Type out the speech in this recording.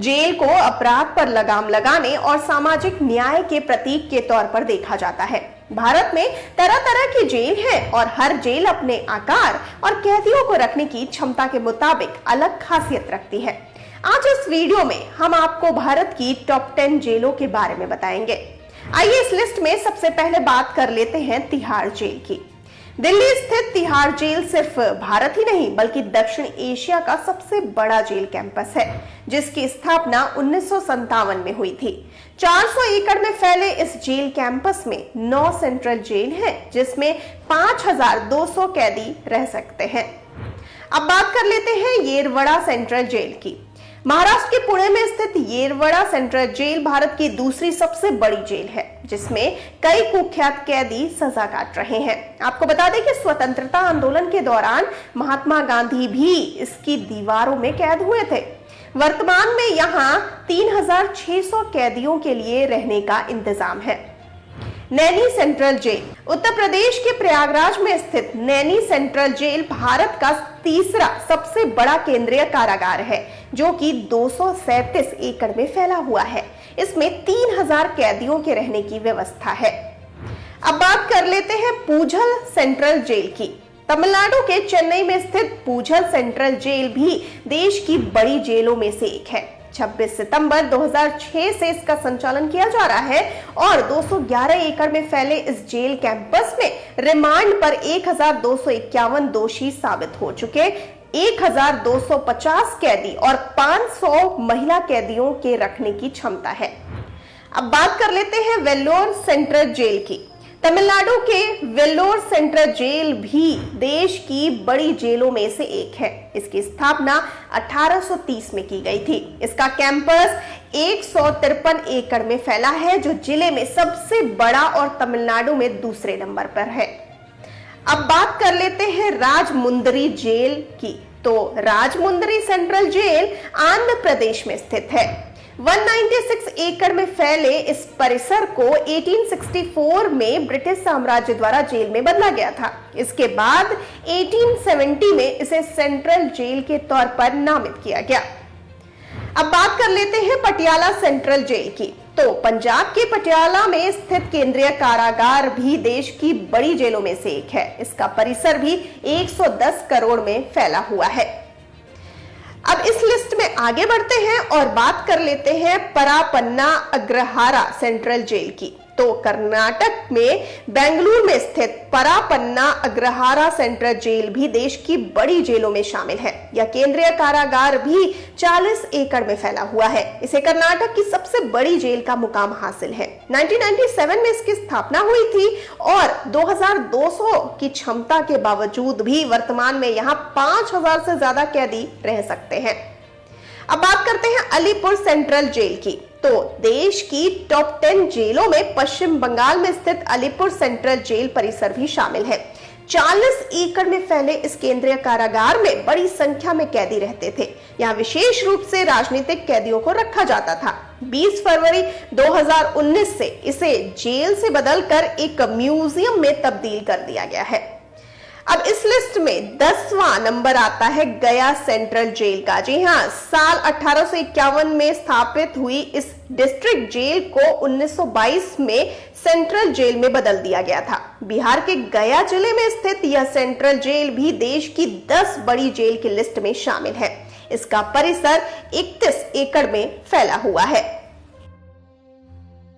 Jail को अपराध पर लगाम लगाने और सामाजिक न्याय के प्रतीक के तौर पर देखा जाता है। भारत में तरह तरह की जेल है और हर जेल अपने आकार और कैदियों को रखने की क्षमता के मुताबिक अलग खासियत रखती है। आज इस वीडियो में हम आपको भारत की टॉप 10 जेलों के बारे में बताएंगे। आइए इस लिस्ट में सबसे पहले बात कर लेते हैं तिहाड़ जेल की। दिल्ली स्थित तिहाड़ जेल सिर्फ भारत ही नहीं बल्कि दक्षिण एशिया का सबसे बड़ा जेल कैंपस है, जिसकी स्थापना 1957 में हुई थी। 400 एकड़ में फैले इस जेल कैंपस में 9 सेंट्रल जेल हैं, जिसमें 5200 कैदी रह सकते हैं। अब बात कर लेते हैं येरवड़ा सेंट्रल जेल की। महाराष्ट्र के पुणे में स्थित येरवड़ा सेंट्रल जेल भारत की दूसरी सबसे बड़ी जेल है, जिसमें कई कुख्यात कैदी सजा काट रहे हैं। आपको बता दें कि स्वतंत्रता आंदोलन के दौरान महात्मा गांधी भी इसकी दीवारों में कैद हुए थे। वर्तमान में यहाँ 3600 कैदियों के लिए रहने का इंतजाम है। Naini central jail. उत्तर प्रदेश के प्रयागराज में स्थित नैनी सेंट्रल जेल भारत का तीसरा सबसे बड़ा केंद्रीय कारागार है, जो कि 237 एकड़ में फैला हुआ है। इसमें 3000 कैदियों के रहने की व्यवस्था है। अब बात कर लेते हैं पूझल सेंट्रल जेल की। तमिलनाडु के चेन्नई में स्थित पूझल सेंट्रल जेल भी देश की बड़ी जेलों में से एक है। 26 सितंबर 2006 से इसका संचालन किया जा रहा है और 211 एकड़ में फैले इस जेल कैंपस में रिमांड पर 1251 दोषी साबित हो चुके 1250 कैदी और 500 महिला कैदियों के रखने की क्षमता है। अब बात कर लेते हैं वेल्लोर सेंट्रल जेल की। तमिलनाडु के वेल्लोर सेंट्रल जेल भी देश की बड़ी जेलों में से एक है। इसकी स्थापना 1830 में की गई थी। इसका कैंपस 153 एकड़ में फैला है, जो जिले में सबसे बड़ा और तमिलनाडु में दूसरे नंबर पर है। अब बात कर लेते हैं राजमुंदरी जेल की। तो राजमुंदरी सेंट्रल जेल आंध्र प्रदेश में स्थित है। 196 एकड़ में फैले इस परिसर को 1864 में ब्रिटिश साम्राज्य द्वारा जेल में बदला गया था। इसके बाद 1870 में इसे सेंट्रल जेल के तौर पर नामित किया गया। अब बात कर लेते हैं पटियाला सेंट्रल जेल की। तो पंजाब के पटियाला में स्थित केंद्रीय कारागार भी देश की बड़ी जेलों में से एक है। इसका परिसर भी 110 करोड़ में फैला हुआ है। अब इस लिस्ट में आगे बढ़ते हैं और बात कर लेते हैं परापन्ना अग्रहारा सेंट्रल जेल की। तो कर्नाटक में बेंगलुरु में स्थित परापन्ना अग्रहारा सेंट्रल जेल भी देश की बड़ी जेलों में शामिल है। यह केंद्रीय कारागार भी 40 एकड़ में फैला हुआ है। इसे कर्नाटक की सबसे बड़ी जेल का मुकाम हासिल है। 1997 में इसकी स्थापना हुई थी और 2200 की क्षमता के बावजूद भी वर्तमान में यहाँ 5000 से ज्यादा कैदी रह सकते हैं। अब बात करते हैं अलीपुर सेंट्रल जेल की। तो देश की टॉप 10 जेलों में पश्चिम बंगाल में स्थित अलीपुर सेंट्रल जेल परिसर भी शामिल है। 40 एकड़ में फैले इस केंद्रीय कारागार में बड़ी संख्या में कैदी रहते थे। यहाँ विशेष रूप से राजनीतिक कैदियों को रखा जाता था। 20 फरवरी 2019 से इसे जेल से बदलकर एक म्यूजियम में तब्दील कर दिया गया है। अब इस लिस्ट में 10वां नंबर आता है गया सेंट्रल जेल का। जी हाँ, साल 1851 में स्थापित हुई इस डिस्ट्रिक्ट जेल को 1922 में सेंट्रल जेल में बदल दिया गया था। बिहार के गया जिले में स्थित यह सेंट्रल जेल भी देश की 10 बड़ी जेल की लिस्ट में शामिल है। इसका परिसर 31 एकड़ में फैला हुआ है।